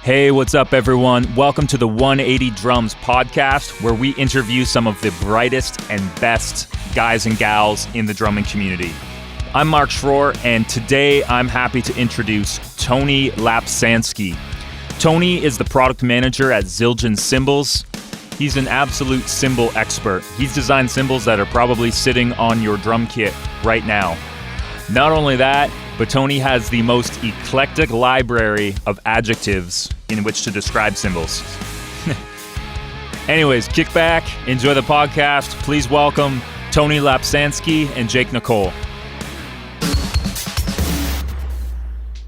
Hey, what's up, everyone? Welcome to the 180 Drums podcast, where we interview some of the brightest and best guys and gals in the drumming community. I'm Mark Schroer, and today I'm happy to introduce Tony Lapsansky. Tony is the product manager at Zildjian Cymbals. He's an absolute cymbal expert. He's designed cymbals that are probably sitting on your drum kit right now. Not only that, but Tony has the most eclectic library of adjectives in which to describe cymbals. Anyways, kick back, enjoy the podcast. Please welcome Tony Lapsansky and Jake Nicole.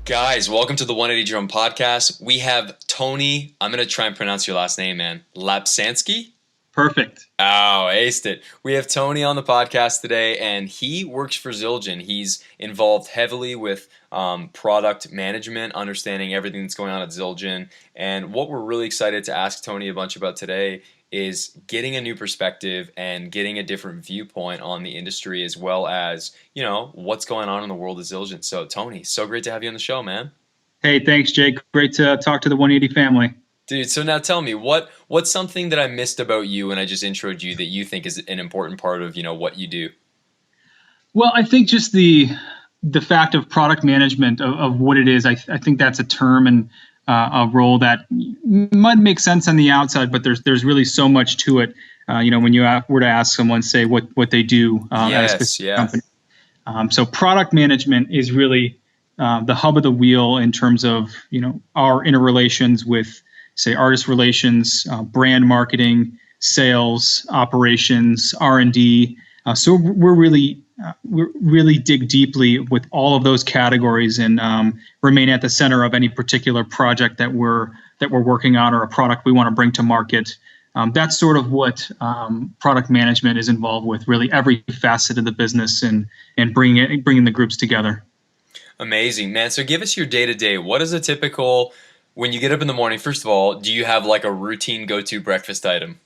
Guys, welcome to the 180 Drum Podcast. We have Tony, I'm going to try and pronounce your last name, man. Lapsansky? Perfect. Oh, aced it. We have Tony on the podcast today, and he works for Zildjian. He's involved heavily with product management, understanding everything that's going on at Zildjian. And what we're really excited to ask Tony a bunch about today is getting a new perspective and getting a different viewpoint on the industry, as well as, you know, what's going on in the world of Zildjian. So, Tony, so great to have you on the show, man. Hey, thanks, Jake. Great to talk to the 180 family. Dude, so now tell me, what's something that I missed about you when I just introed you that you think is an important part of, you know, what you do? Well, I think just the fact of product management of what it is, I think that's a term and a role that might make sense on the outside, but there's really so much to it. When you were to ask someone, say what they do at a specific company. So product management is really the hub of the wheel in terms of, you know, our interrelations with, say, artist relations, brand marketing, sales, operations, R&D. So we're really dig deeply with all of those categories and remain at the center of any particular project that we're working on or a product we want to bring to market. That's sort of what product management is involved with, really every facet of the business and bringing the groups together. Amazing, man. So give us your day-to-day. What is a typical, when you get up in the morning, first of all, do you have like a routine go-to breakfast item?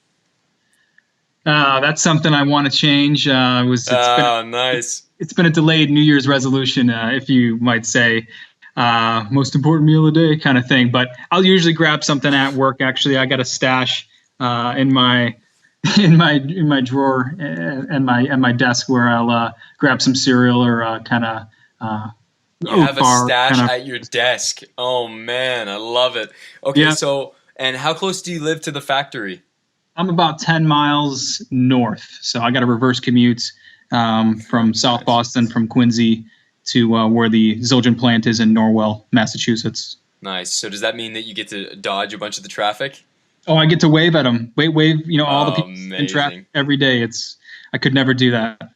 That's something I want to change. Nice. It's been a delayed New Year's resolution, if you might say, most important meal of the day kind of thing. But I'll usually grab something at work. Actually, I got a stash in my drawer and my desk where I'll grab some cereal or kind of. You have a stash at your desk. Oh man, I love it. Okay, yeah. So, and how close do you live to the factory? I'm about 10 miles north, so I got a reverse commute from South Boston, from Quincy to where the Zildjian plant is in Norwell, Massachusetts. Nice. So does that mean that you get to dodge a bunch of the traffic? Oh, I get to wave at them. Wave, you know, all the people in traffic every day. I could never do that.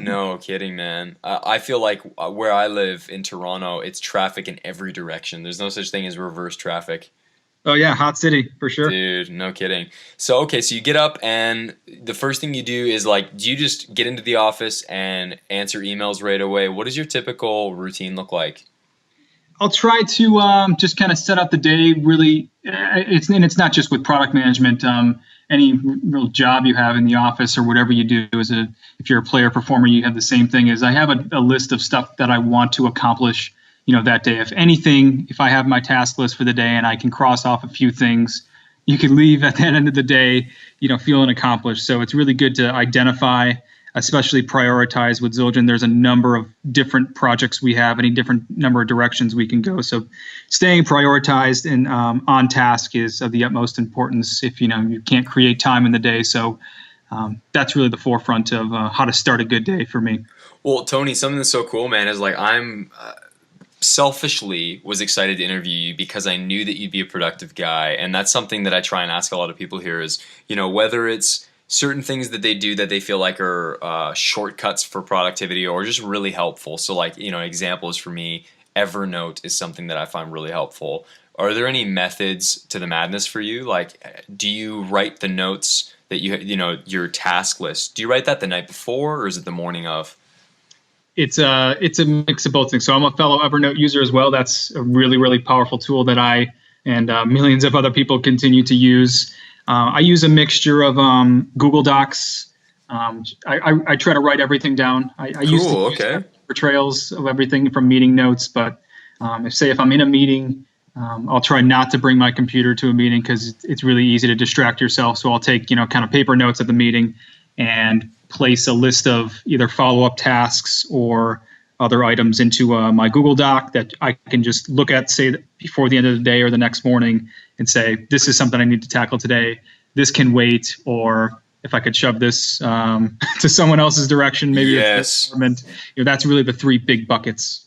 No kidding, man. I feel like where I live in Toronto, it's traffic in every direction. There's no such thing as reverse traffic. Oh yeah, hot city for sure. Dude, no kidding. So okay, so you get up and the first thing you do is like, do you just get into the office and answer emails right away? What does your typical routine look like? I'll try to just kind of set up the day. Really, it's not just with product management. Any real job you have in the office or whatever you do if you're a player performer, you have the same thing. Is I have a list of stuff that I want to accomplish, you know, that day. If I have my task list for the day and I can cross off a few things, you can leave at the end of the day, you know, feeling accomplished. So it's really good to identify, especially prioritize with Zildjian. There's a number of different projects we have, any different number of directions we can go. So staying prioritized and on task is of the utmost importance if, you know, you can't create time in the day. So that's really the forefront of how to start a good day for me. Well, Tony, something that's so cool, man, is like I'm selfishly was excited to interview you because I knew that you'd be a productive guy. And that's something that I try and ask a lot of people here is, you know, whether it's certain things that they do that they feel like are shortcuts for productivity or just really helpful. So like, you know, an example is for me, Evernote is something that I find really helpful. Are there any methods to the madness for you? Like, do you write the notes that you know, your task list? Do you write that the night before or is it the morning of? It's a mix of both things. So I'm a fellow Evernote user as well. That's a really, really powerful tool that I and millions of other people continue to use. I use a mixture of Google Docs. I try to write everything down. I use for trails of everything from meeting notes. But if I'm in a meeting I'll try not to bring my computer to a meeting because it's really easy to distract yourself. So I'll take, kind of paper notes at the meeting and place a list of either follow-up tasks or other items into my Google Doc that I can just look at, say, before the end of the day or the next morning and say, this is something I need to tackle today. This can wait, or if I could shove this to someone else's direction, maybe yes. That's really the three big buckets.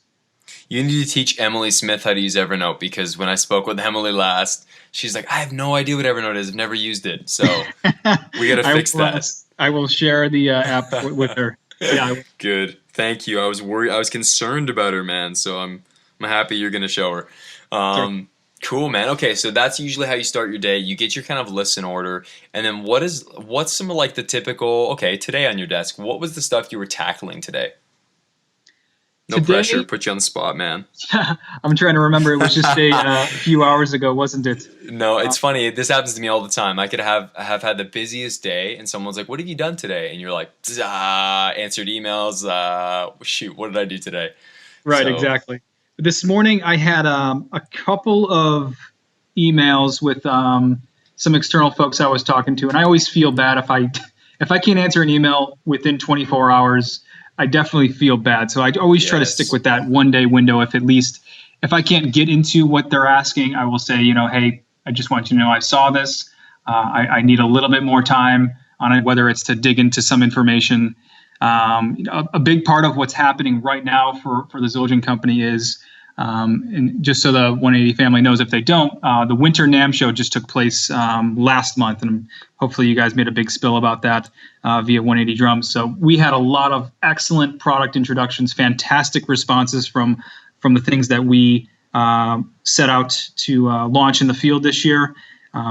You need to teach Emily Smith how to use Evernote, because when I spoke with Emily last, she's like, I have no idea what Evernote is. I've never used it. So we got to fix that. I will share the app with her. Yeah. Good. Thank you. I was worried. I was concerned about her, man. So I'm happy you're going to show her. Sure. Cool, man. Okay, so that's usually how you start your day. You get your kind of list in order, and then what's some of like the typical? Okay, today on your desk, what was the stuff you were tackling today? No pressure. Put you on the spot, man. I'm trying to remember. It was just a few hours ago, wasn't it? No, it's funny. This happens to me all the time. I could have had the busiest day, and someone's like, "What have you done today?" And you're like, "Answered emails. Shoot, what did I do today?" Right, exactly. This morning, I had a couple of emails with some external folks I was talking to, and I always feel bad if I can't answer an email within 24 hours. I definitely feel bad. So I always try to stick with that 1-day window. If I can't get into what they're asking, I will say, hey, I just want you to know I saw this. I need a little bit more time on it, whether it's to dig into some information. A big part of what's happening right now for the Zildjian company is, and just so the 180 family knows if they don't, the Winter NAMM show just took place last month, and hopefully you guys made a big spill about that via 180 Drums. So we had a lot of excellent product introductions, fantastic responses from the things that we set out to launch in the field this year.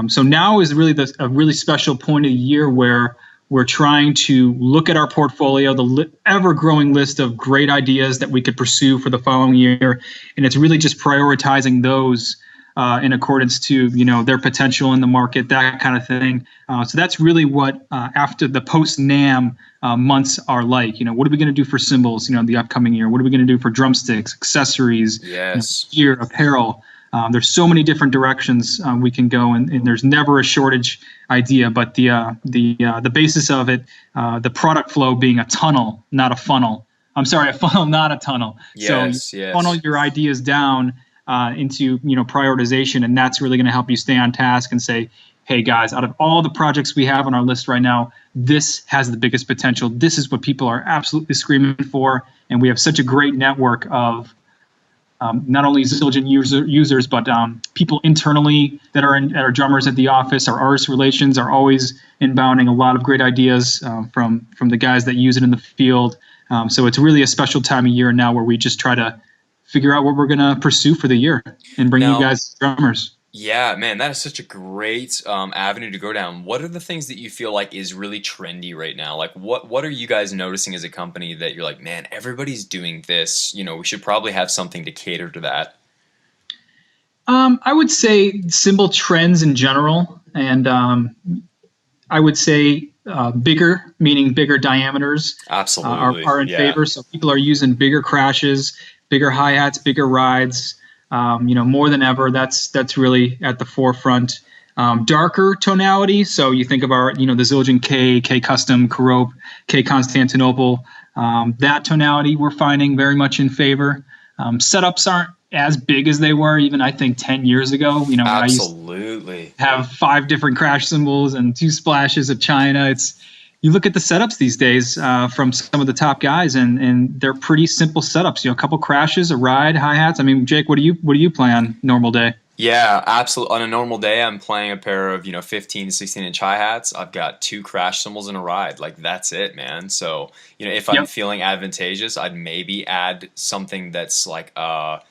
So now is really a really special point of the year where we're trying to look at our portfolio, the ever-growing list of great ideas that we could pursue for the following year, and it's really just prioritizing those in accordance to their potential in the market, that kind of thing. So that's really what after the post-NAMM months are like. What are we going to do for cymbals? The upcoming year. What are we going to do for drumsticks, accessories, gear, apparel? There's so many different directions we can go, and there's never a shortage idea. But the basis of it, the product flow being a tunnel, not a funnel. I'm sorry, a funnel, not a tunnel. Yes, so funnel your ideas down into prioritization, and that's really going to help you stay on task and say, hey guys, out of all the projects we have on our list right now, this has the biggest potential. This is what people are absolutely screaming for, and we have such a great network of not only Zildjian users, but people internally that are drummers at the office. Our artist relations are always inbounding a lot of great ideas from the guys that use it in the field. So it's really a special time of year now where we just try to figure out what we're going to pursue for the year and bring you guys drummers. Yeah, man, that is such a great avenue to go down. What are the things that you feel like is really trendy right now? Like, what are you guys noticing as a company that you're like, man, everybody's doing this. We should probably have something to cater to that. I would say cymbal trends in general, and I would say bigger, meaning bigger diameters, absolutely are in favor. So people are using bigger crashes, bigger hi-hats, bigger rides. More than ever, that's really at the forefront. Darker tonality. So you think of our, the Zildjian K Custom, Karope, K Constantinople. That tonality we're finding very much in favor. Setups aren't as big as they were even, I think, 10 years ago. Absolutely. I used to have 5 different crash cymbals and 2 splashes of China. You look at the setups these days from some of the top guys, and they're pretty simple setups. A couple crashes, a ride, hi-hats. I mean, Jake, what do you play on normal day? Yeah, absolutely. On a normal day, I'm playing a pair of 15 to 16-inch hi-hats. I've got 2 crash cymbals and a ride. Like, that's it, man. So if I'm feeling advantageous, I'd maybe add something that's like a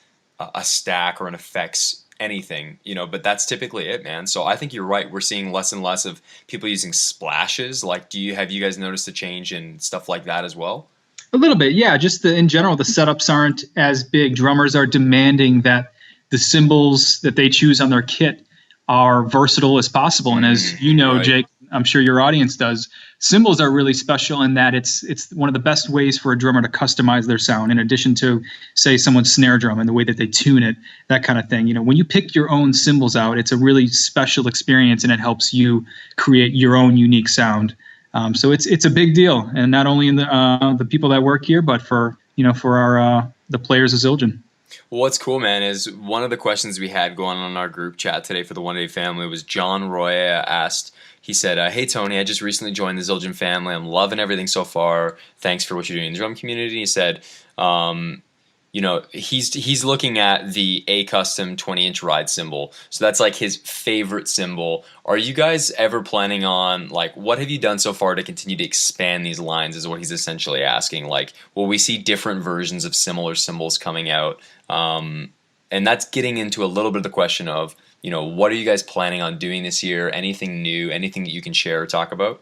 stack or an effects anything, but that's typically it, man. So I think you're right. We're seeing less and less of people using splashes. Like, have you guys noticed a change in stuff like that as well? A little bit, yeah. Just in general, the setups aren't as big. Drummers are demanding that the cymbals that they choose on their kit are versatile as possible. And as you know, right, Jake, I'm sure your audience does, cymbals are really special in that it's one of the best ways for a drummer to customize their sound, in addition to, say, someone's snare drum and the way that they tune it, that kind of thing. When you pick your own cymbals out, it's a really special experience, and it helps you create your own unique sound. So it's a big deal, and not only in the people that work here, but for our the players of Zildjian. Well, what's cool, man, is one of the questions we had going on in our group chat today for the 180 family was John Roya asked. He said, "Hey Tony, I just recently joined the Zildjian family. I'm loving everything so far. Thanks for what you're doing in the drum community." He said, he's looking at the A Custom 20-inch ride cymbal. So that's like his favorite cymbal. Are you guys ever planning on, like, what have you done so far to continue to expand these lines is what he's essentially asking. Like, will we see different versions of similar cymbals coming out? And that's getting into a little bit of the question of, what are you guys planning on doing this year? Anything new, anything that you can share or talk about?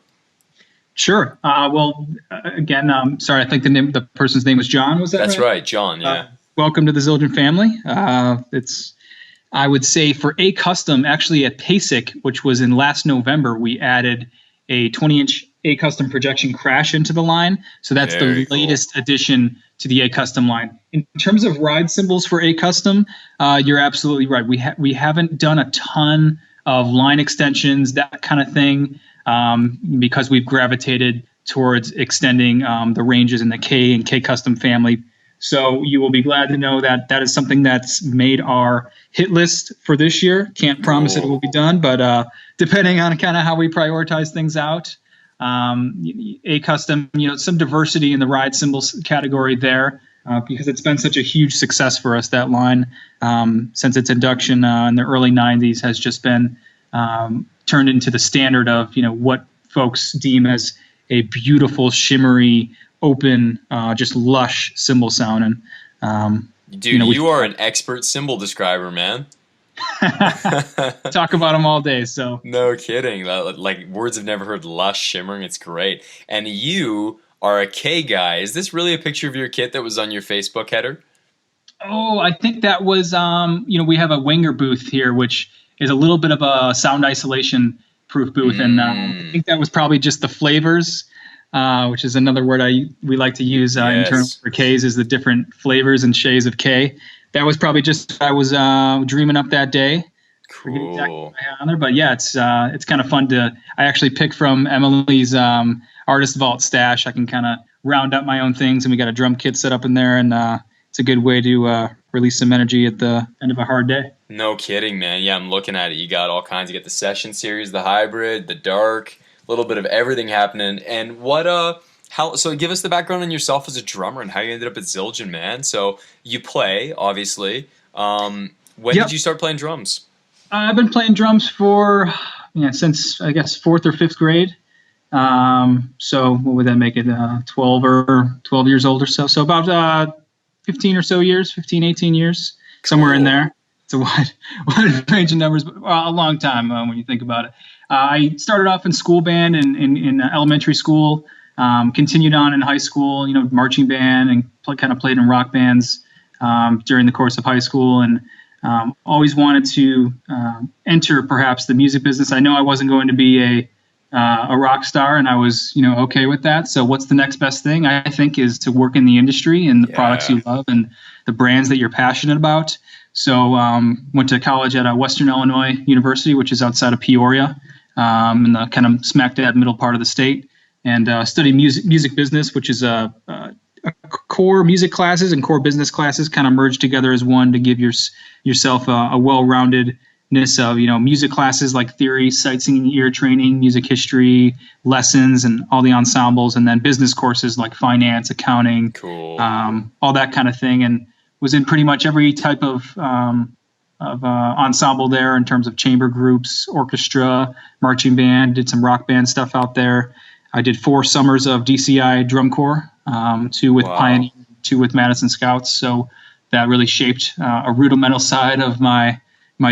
Sure. Again, sorry, I think the person's name was John. Was that That's right? right, John. Yeah. Welcome to the Zildjian family. I would say for A Custom, actually at PASIC, which was in last November, we added a 20-inch A Custom projection crash into the line. So that's the latest addition to the A Custom line. In terms of ride cymbals for A Custom, you're absolutely right. We haven't done a ton of line extensions, that kind of thing, because we've gravitated towards extending the ranges in the K and K Custom family. So you will be glad to know that that is something that's made our hit list for this year. Can't promise it will be done, but depending on kind of how we prioritize things out, A Custom, some diversity in the ride cymbals category there, because it's been such a huge success for us. That line, since its induction in the early 90s, has just been turned into the standard of what folks deem as a beautiful, shimmery, open, just lush cymbal sound. And dude, you are an expert cymbal describer, man. Talk about them all day. So no kidding. Like, words have never heard, lush, shimmering. It's great. And you are a K guy. Is this really a picture of your kit that was on your Facebook header? Oh, I think that was. We have a Wenger booth here, which is a little bit of a sound isolation proof booth, and I think that was probably just the flavors. Which is another word we like to use internally for Ks, is the different flavors and shades of K. That was probably just I was dreaming up that day. Cool. Exactly, but yeah, it's kind of fun to. I actually pick from Emily's Artist Vault stash. I can kind of round up my own things, and we got a drum kit set up in there, and it's a good way to release some energy at the end of a hard day. No kidding, man. Yeah, I'm looking at it. You got all kinds. You get the Session series, the Hybrid, the Dark. A little bit of everything happening. And so give us the background on yourself as a drummer and how you ended up at Zildjian, man. So you play, obviously. When did you start playing drums? I've been playing drums since I guess 4th or 5th grade. So what would that make it? 12 years old or so. So about 15 or so years, 15, 18 years, somewhere in there. It's a wide range of numbers, but a long time when you think about it. I started off in school band in elementary school, continued on in high school, marching band, and kind of played in rock bands during the course of high school, and always wanted to enter perhaps the music business. I know I wasn't going to be a rock star, and I was okay with that. So what's the next best thing? I think is to work in the industry and the products you love and the brands that you're passionate about. So went to college at Western Illinois University, which is outside of Peoria, in the kind of smack dab middle part of the state, and studied music business, which is a core music classes and core business classes kind of merged together as one to give yourself a well-roundedness of music classes like theory, sight singing, ear training, music history lessons, and all the ensembles, and then business courses like finance, accounting, all that kind of thing, and was in pretty much every type of ensemble there in terms of chamber groups, orchestra, marching band, did some rock band stuff out there. I did 4 summers of DCI drum corps, 2 with Pioneer, 2 with Madison Scouts. So that really shaped a rudimental side of my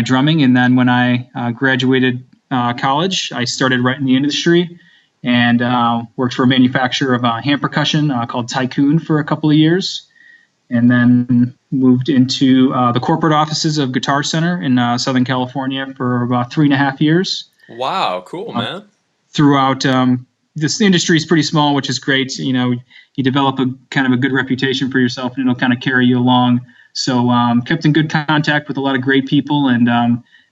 drumming. And then when I graduated college, I started right in the industry and worked for a manufacturer of hand percussion called Tycoon for a couple of years. And then moved into the corporate offices of Guitar Center in Southern California for about 3.5 years. Wow, cool, man. throughout. This industry is pretty small, which is great. You develop a kind of a good reputation for yourself, and it'll kind of carry you along. So kept in good contact with a lot of great people, and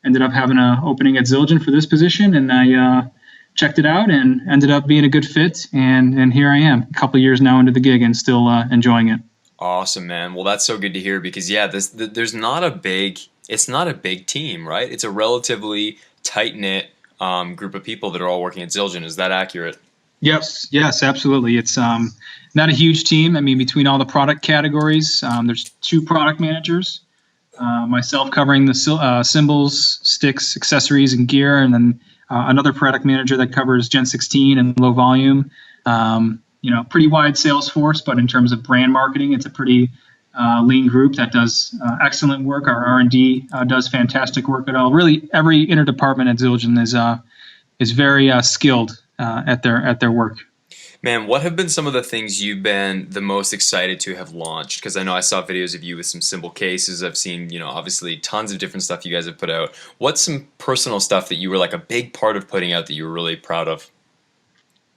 ended up having an opening at Zildjian for this position, and I checked it out and ended up being a good fit, and here I am, a couple of years now into the gig and still enjoying it. Awesome, man. Well, that's so good to hear because there's not a big, it's not a big team, right? It's a relatively tight knit group of people that are all working at Zildjian. Is that accurate? Yes, absolutely. It's not a huge team. I mean, between all the product categories, there's 2 product managers, myself covering the cymbals, sticks, accessories, and gear, and then another product manager that covers Gen 16 and low volume. Pretty wide sales force, but in terms of brand marketing, it's a pretty lean group that does excellent work. Our R&D does fantastic work at all. Really, every interdepartment at Zildjian is very skilled at their work. Man, what have been some of the things you've been the most excited to have launched? Because I know I saw videos of you with some cymbal cases. I've seen, obviously tons of different stuff you guys have put out. What's some personal stuff that you were like a big part of putting out that you were really proud of?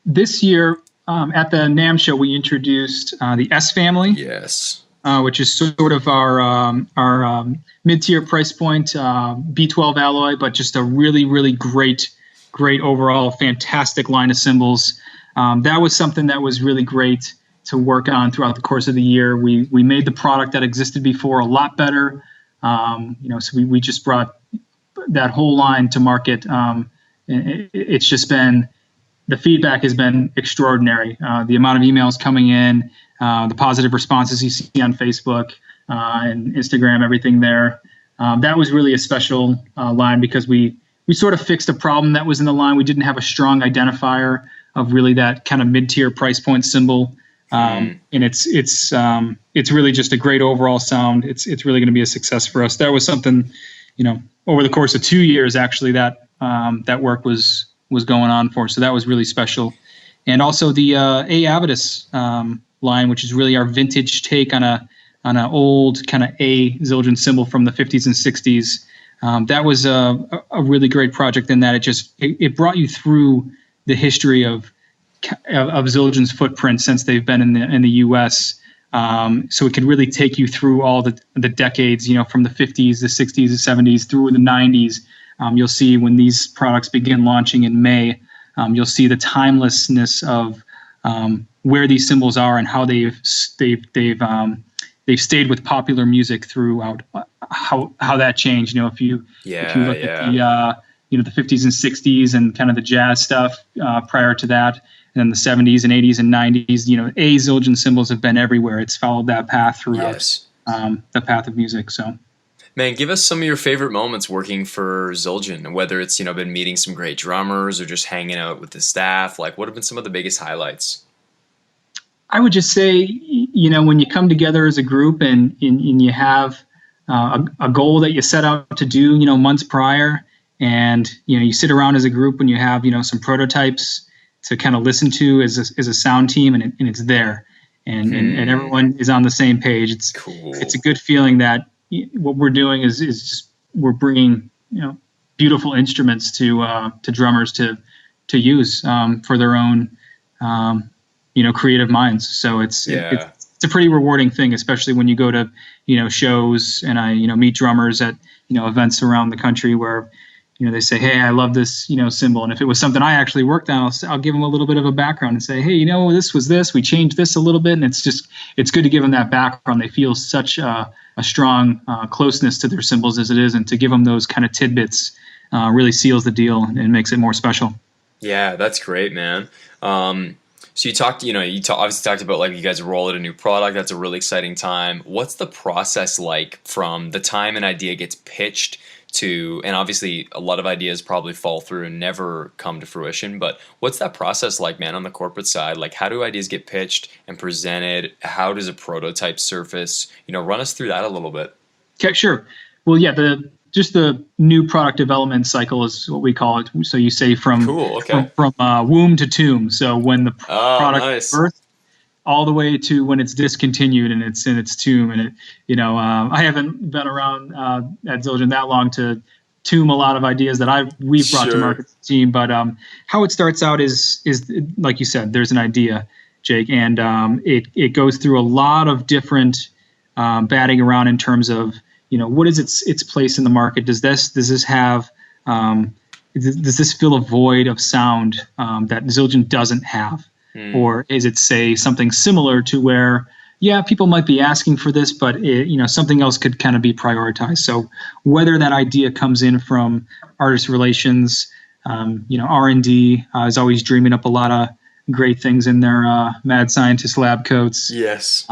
This year at the NAMM show, we introduced the S family. Yes. Which is sort of our mid-tier price point B12 alloy, but just a really, really great overall fantastic line of cymbals. That was something that was really great to work on throughout the course of the year. We made the product that existed before a lot better. So we just brought that whole line to market. It's just been, the feedback has been extraordinary. The amount of emails coming in, the positive responses you see on Facebook and Instagram, everything there. That was really a special line because we sort of fixed a problem that was in the line. We didn't have a strong identifier of really that kind of mid-tier price point cymbal. And it's really just a great overall sound. It's really going to be a success for us. That was something, over the course of 2 years, actually, that work was going on for. So that was really special. And also the A Avitus line, which is really our vintage take on an old kind of A Zildjian cymbal from the 50s and 60s. That was a really great project in that it brought you through the history of Zildjian's footprint since they've been in the U.S. So it could really take you through all the decades, from the 50s, the 60s, the 70s, through the 90s. You'll see when these products begin launching in May, you'll see the timelessness of where these cymbals are and how they've stayed with popular music throughout. How that changed. If you look at the 50s and 60s and kind of the jazz stuff prior to that, and then the 70s and 80s and 90s, A Zildjian cymbals have been everywhere. It's followed that path throughout the path of music. So, man, give us some of your favorite moments working for Zildjian, whether it's been meeting some great drummers or just hanging out with the staff. Like, what have been some of the biggest highlights? I would just say, when you come together as a group and you have a goal that you set out to do, months prior, and you sit around as a group when you have some prototypes to kind of listen to as a sound team, and it's there, and everyone is on the same page. It's cool. It's a good feeling that what we're doing is just we're bringing beautiful instruments to drummers to use for their own creative minds. So it's a pretty rewarding thing, especially when you go to shows and I meet drummers at events around the country where they say, hey, I love this cymbal, and if it was something I actually worked on, I'll give them a little bit of a background and say, hey, this was this, we changed this a little bit, and it's good to give them that background. They feel such a strong closeness to their cymbals as it is, and to give them those kind of tidbits really seals the deal and makes it more special. Yeah, that's great, man. So you talked, obviously talked about like you guys roll out a new product. That's a really exciting time. What's the process like from the time an idea gets pitched to, and obviously a lot of ideas probably fall through and never come to fruition, but what's that process like, man, on the corporate side? Like, how do ideas get pitched and presented? How does a prototype surface? Run us through that a little bit. Okay, sure. Well, yeah, the new product development cycle is what we call it. So you say from womb to tomb. So when the product is birthed, all the way to when it's discontinued and it's in its tomb. And I haven't been around at Zildjian that long to tomb a lot of ideas that we've brought to Sure. market as a team. But how it starts out is like you said, there's an idea, Jake, and it goes through a lot of different batting around in terms of, what is its place in the market? Does this have does this fill a void of sound that Zildjian doesn't have? Or is it, say, something similar to where, yeah, people might be asking for this, but something else could kind of be prioritized. So whether that idea comes in from artist relations, R&D is always dreaming up a lot of great things in their mad scientist lab coats. Yes.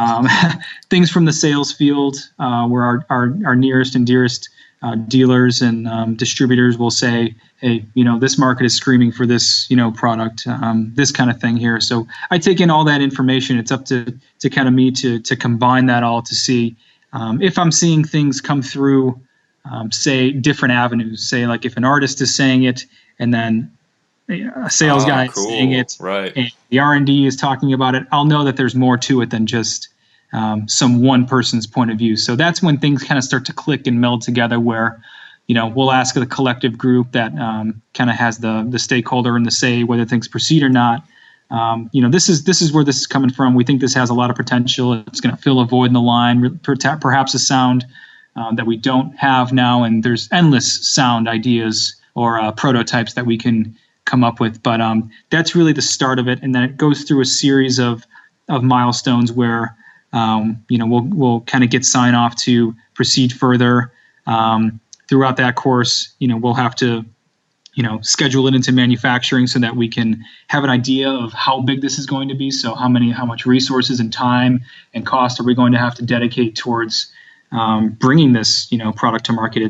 Things from the sales field, where our nearest and dearest dealers and distributors will say, hey, this market is screaming for this, product, this kind of thing here. So I take in all that information. It's up to kind of me to combine that all to see if I'm seeing things come through, say, different avenues. Say, like if an artist is saying it and then a sales guy is saying it, right, and the R&D is talking about it, I'll know that there's more to it than just some one person's point of view. So that's when things kind of start to click and meld together, where we'll ask the collective group that kind of has the stakeholder and the say whether things proceed or not. This is where this is coming from. We think this has a lot of potential. It's going to fill a void in the line, perhaps a sound that we don't have now. And there's endless sound ideas or prototypes that we can come up with. But that's really the start of it. And then it goes through a series of milestones where we'll kind of get sign off to proceed further. Throughout that course, we'll have to, schedule it into manufacturing so that we can have an idea of how big this is going to be. So how much resources and time and cost are we going to have to dedicate towards bringing this, product to market?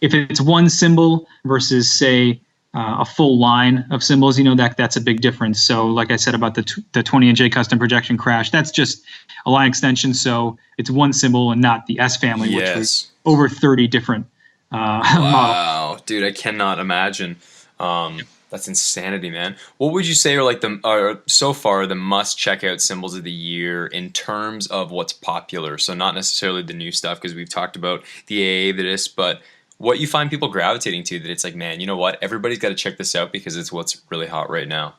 If it's one cymbal versus, say, a full line of cymbals, that's a big difference. So like I said about the 20-inch A custom projection crash, that's just a line extension. So it's one cymbal and not the S family, which was over 30 different models. Wow, dude, I cannot imagine. That's insanity, man. What would you say are so far the must check out cymbals of the year in terms of what's popular? So not necessarily the new stuff, because we've talked about the AA, this, but what you find people gravitating to, that it's like, man, you know what? Everybody's got to check this out because it's what's really hot right now.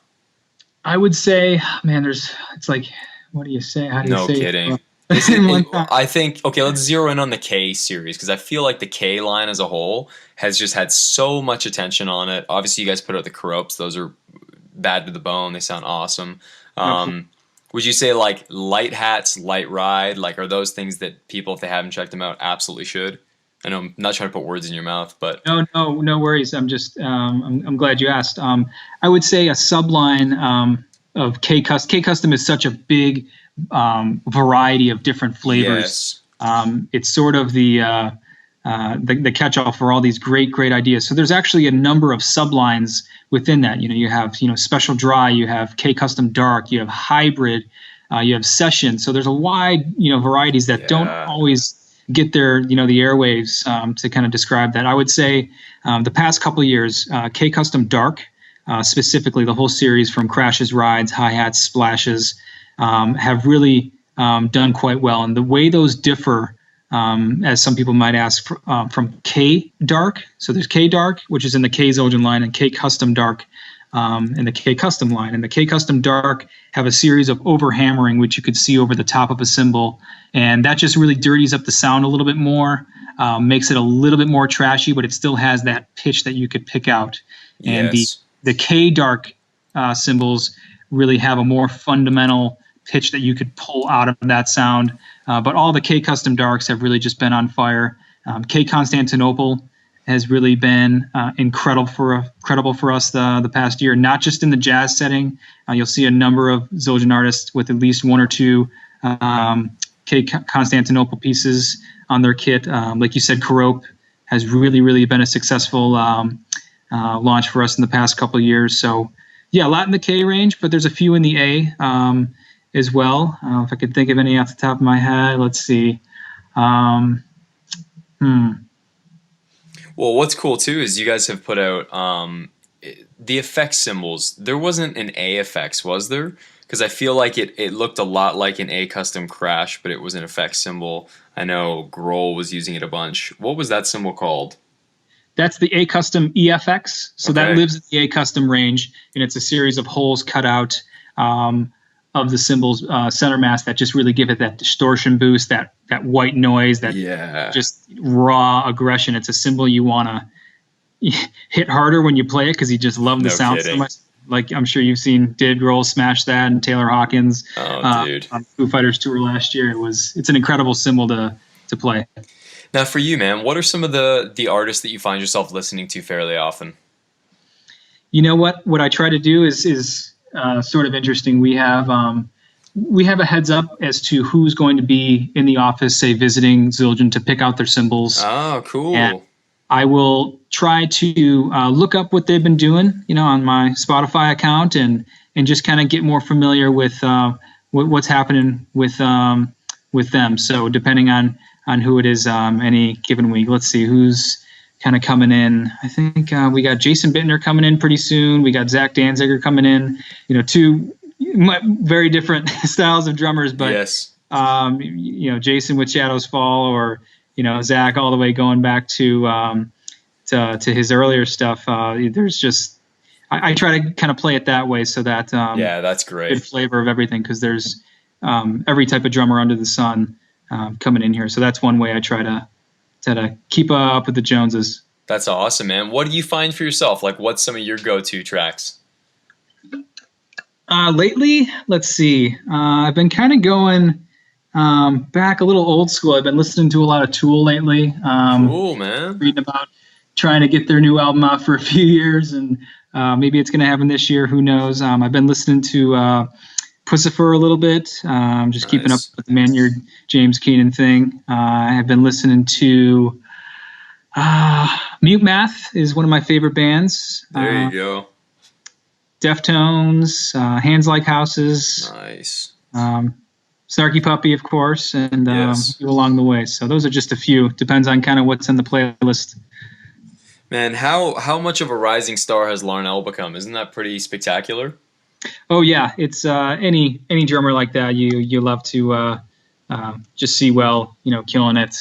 I would say, man, it's like, what do you say? How do you say? No kidding. I think, okay, let's zero in on the K series, because I feel like the K line as a whole has just had so much attention on it. Obviously, you guys put out the Corropes. Those are bad to the bone. They sound awesome. Would you say like Light Hats, Light Ride, like are those things that people, if they haven't checked them out, absolutely should? I know I'm not trying to put words in your mouth, but no worries. I'm just I'm glad you asked. I would say a subline of K Custom. K Custom is such a big variety of different flavors. Yes. It's sort of the catch-all for all these great ideas. So there's actually a number of sublines within that. You have Special Dry, you have K Custom Dark, you have Hybrid, you have Session. So there's a wide varieties that don't always get their the airwaves to kind of describe that. I would say the past couple of years, K Custom Dark, specifically the whole series from crashes, rides, hi-hats, splashes, have really done quite well. And the way those differ, as some people might ask, from K Dark. So there's K Dark, which is in the K Zildjian line, and K Custom Dark in the K Custom line. And the K Custom Dark have a series of overhammering, which you could see over the top of a cymbal. And that just really dirties up the sound a little bit more, makes it a little bit more trashy, but it still has that pitch that you could pick out. And the K Dark cymbals really have a more fundamental pitch that you could pull out of that sound. But all the K Custom Darks have really just been on fire. K Constantinople has really been incredible for us the past year, not just in the jazz setting. You'll see a number of Zildjian artists with at least one or two K Constantinople pieces on their kit. Like you said, Corrope has really been a successful launch for us in the past couple of years. So yeah, a lot in the K range, but there's a few in the A as well. If I could think of any off the top of my head, let's see. Well, what's cool too is you guys have put out the effects cymbals. There wasn't an A effects, was there? Because I feel like it looked a lot like an A custom crash, but it was an effects symbol. I know Grohl was using it a bunch. What was that symbol called? That's the A Custom EFX. So that Okay. lives in the A Custom range, and it's a series of holes cut out of the cymbals center mass that just really give it that distortion boost, that white noise, that Yeah. just raw aggression. It's a cymbal you want to hit harder when you play it because you just love the No sound kidding. so much. Like I'm sure you've seen Dave Grohl smash that, and Taylor Hawkins Dude. on Foo Fighters tour last year. It's an incredible cymbal to play. Now, for you, man, what are some of the artists that you find yourself listening to fairly often? You know what I try to do is sort of interesting. We have a heads up as to who's going to be in the office, say visiting Zildjian, to pick out their cymbals. Oh, cool. And I will try to look up what they've been doing, on my Spotify account, and just kind of get more familiar with what's happening with them. So depending on who it is, any given week, let's see who's kind of coming in. I think we got Jason Bittner coming in pretty soon. We got Zach Danziger coming in. Two very different styles of drummers, but yes. Jason with Shadows Fall, or Zach all the way going back to his earlier stuff. There's just I try to kind of play it that way so that that's great. Good flavor of everything, because there's every type of drummer under the sun coming in here. So that's one way I try to keep up with the Joneses. That's awesome, man. What do you find for yourself? Like, what's some of your go-to tracks? Lately, let's see. I've been kind of going back a little old school. I've been listening to a lot of Tool lately. Cool, man. Reading about trying to get their new album out for a few years, and maybe it's going to happen this year. Who knows? I've been listening to Pussifer a little bit. Just keeping up with the Maynard James Keenan thing. I have been listening to Mute Math is one of my favorite bands. There you go. Deftones, Hands Like Houses. Nice. Snarky Puppy, of course, and Yes. along the way. So those are just a few. Depends on kind of what's in the playlist. Man, how much of a rising star has Larnell become? Isn't that pretty spectacular? Oh yeah, it's any drummer like that you love to just see killing it.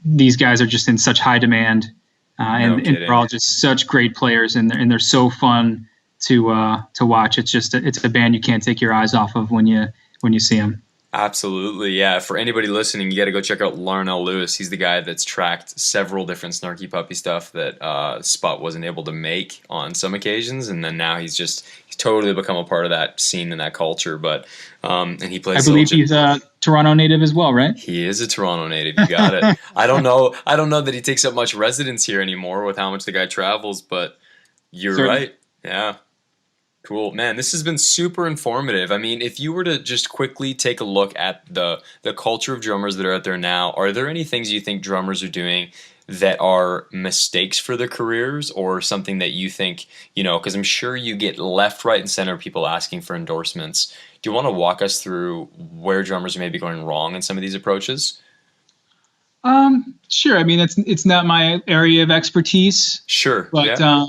These guys are just in such high demand, and they're all just such great players, and they're so fun to watch. It's a band you can't take your eyes off of when you see them. Absolutely, yeah. For anybody listening, you got to go check out Larnell Lewis. He's the guy that's tracked several different Snarky Puppy stuff that Spot wasn't able to make on some occasions, and then now he's totally become a part of that scene and that culture. But and he plays. I believe he's a Toronto native as well, right? He is a Toronto native. You got it. I don't know that he takes up much residence here anymore with how much the guy travels, but you're right. Yeah. Cool, man. This has been super informative. I mean, if you were to just quickly take a look at the culture of drummers that are out there now, are there any things you think drummers are doing that are mistakes for their careers, or something that you think, because I'm sure you get left, right, and center people asking for endorsements. Do you want to walk us through where drummers may be going wrong in some of these approaches? Sure. I mean, it's not my area of expertise. Sure. But yeah.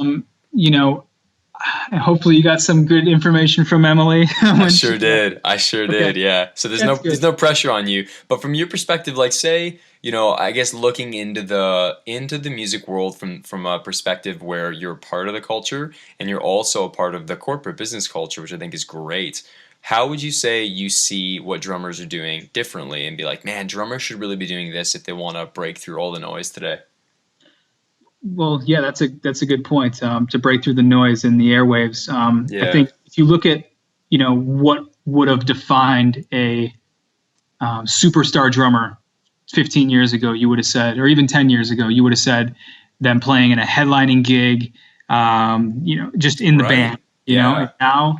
Hopefully you got some good information from Emily. I sure did. Yeah. So there's no pressure on you. But from your perspective, like, say, I guess looking into the music world from a perspective where you're part of the culture and you're also a part of the corporate business culture, which I think is great. How would you say you see what drummers are doing differently and be like, man, drummers should really be doing this if they want to break through all the noise today? Well, yeah, that's a good point. To break through the noise in the airwaves. I think if you look at what would have defined a superstar drummer 15 years ago, you would have said, or even 10 years ago, you would have said them playing in a headlining gig, just in the band. And now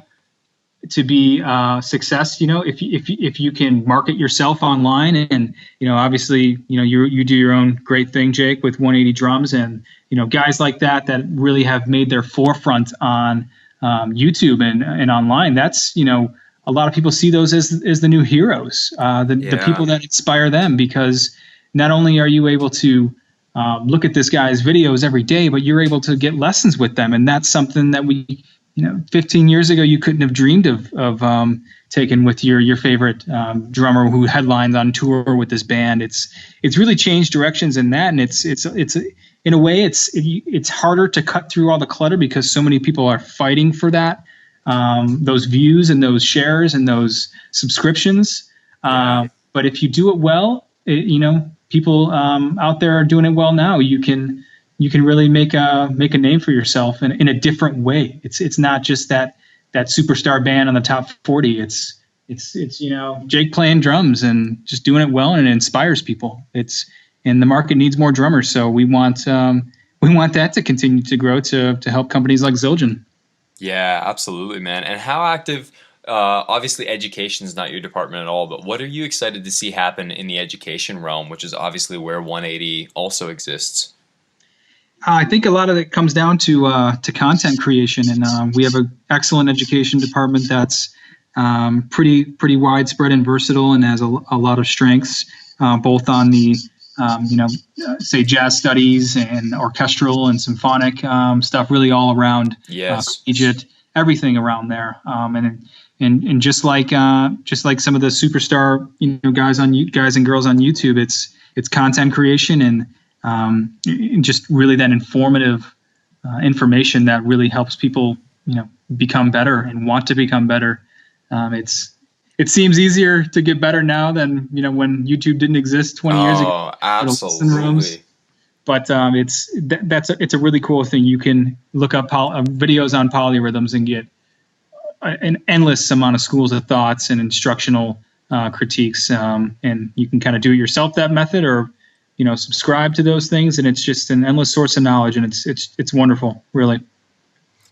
to be success, if you can market yourself online, and obviously you do your own great thing, Jake, with 180 Drums, and guys like that really have made their forefront on YouTube and online. That's a lot of people see those as the new heroes, the people that inspire them, because not only are you able to look at this guy's videos every day, but you're able to get lessons with them, and that's something that we 15 years ago, you couldn't have dreamed of taking with your favorite drummer who headlines on tour with this band. It's really changed directions in that, and it's in a way it's harder to cut through all the clutter because so many people are fighting for that, those views and those shares and those subscriptions. But if you do it well, people out there are doing it well now. You can really make a name for yourself in a different way. It's not just that superstar band on the top 40. It's Jake playing drums and just doing it well, and it inspires people. And the market needs more drummers, so we want that to continue to grow to help companies like Zildjian. Yeah, absolutely, man. And how active? Obviously, education is not your department at all, but what are you excited to see happen in the education realm, which is obviously where 180 also exists? I think a lot of it comes down to content creation, and we have an excellent education department that's pretty widespread and versatile, and has a lot of strengths, both on the say jazz studies and orchestral and symphonic stuff, really all around. Yes, collegiate, everything around there, and just like some of the superstar guys and girls on YouTube, it's content creation and just really that informative information that really helps people, become better and want to become better. It seems easier to get better now than when YouTube didn't exist 20 years ago. Oh, absolutely. But it's a really cool thing. You can look up videos on polyrhythms and get an endless amount of schools of thoughts and instructional critiques, and you can kind of do it yourself, that method, or subscribe to those things, and it's just an endless source of knowledge, and it's wonderful, really.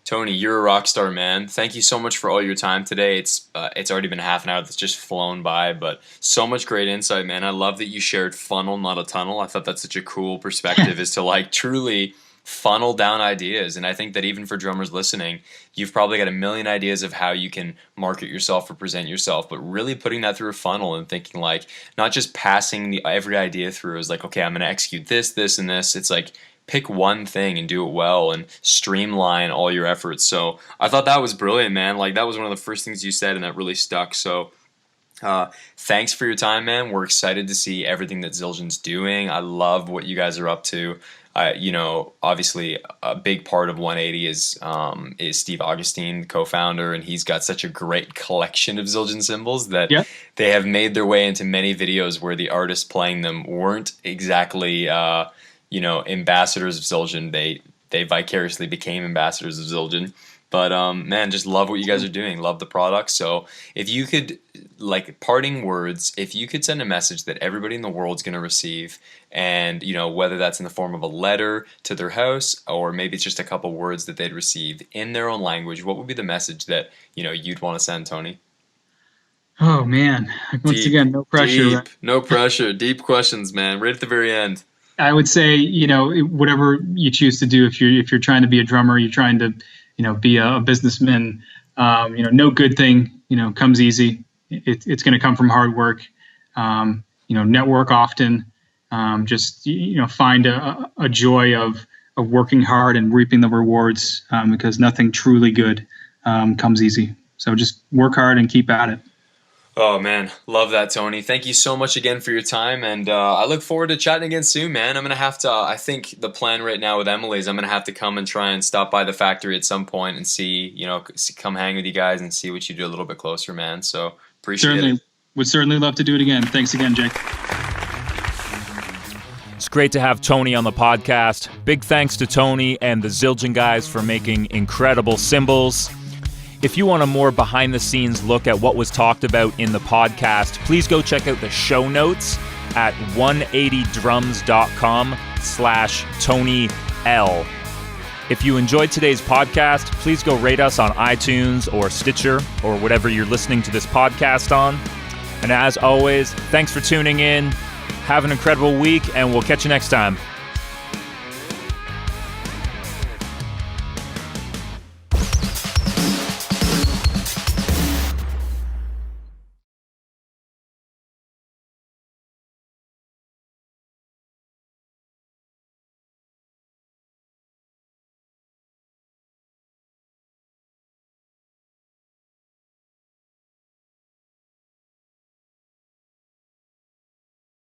Tony, you're a rock star, man. Thank you so much for all your time today. It's already been half an hour that's just flown by, but so much great insight, man. I love that you shared funnel, not a tunnel. I thought that's such a cool perspective is to truly funnel down ideas. And I think that even for drummers listening, you've probably got a million ideas of how you can market yourself or present yourself, but really putting that through a funnel and thinking not just passing every idea through as okay, I'm going to execute this, and this. It's pick one thing and do it well and streamline all your efforts. So I thought that was brilliant, man. That was one of the first things you said, and that really stuck. So thanks for your time, man. We're excited to see everything that Zildjian's doing. I love what you guys are up to. Obviously a big part of 180 is Steve Augustine, the co-founder, and he's got such a great collection of Zildjian cymbals that they have made their way into many videos where the artists playing them weren't exactly ambassadors of Zildjian. They vicariously became ambassadors of Zildjian. But man, just love what you guys are doing. Love the product. So if you could, parting words, if you could send a message that everybody in the world's going to receive, and whether that's in the form of a letter to their house, or maybe it's just a couple words that they'd receive in their own language, what would be the message that you'd want to send, Tony? Oh man, once again, no pressure. Right? No pressure. Deep questions, man. Right at the very end. I would say, whatever you choose to do, if you're trying to be a drummer, you're trying to be a businessman, no good thing, comes easy. It's going to come from hard work. Network often. Just find a joy of working hard and reaping the rewards, because nothing truly good comes easy. So just work hard and keep at it. Oh, man. Love that, Tony. Thank you so much again for your time, and I look forward to chatting again soon, man. I'm going to have to, I think the plan right now with Emily is I'm going to have to come and try and stop by the factory at some point and see, come hang with you guys and see what you do a little bit closer, man. So appreciate it. Would certainly love to do it again. Thanks again, Jake. It's great to have Tony on the podcast. Big thanks to Tony and the Zildjian guys for making incredible cymbals. If you want a more behind-the-scenes look at what was talked about in the podcast, please go check out the show notes at 180drums.com/Tony L. If you enjoyed today's podcast, please go rate us on iTunes or Stitcher or whatever you're listening to this podcast on. And as always, thanks for tuning in. Have an incredible week, and we'll catch you next time.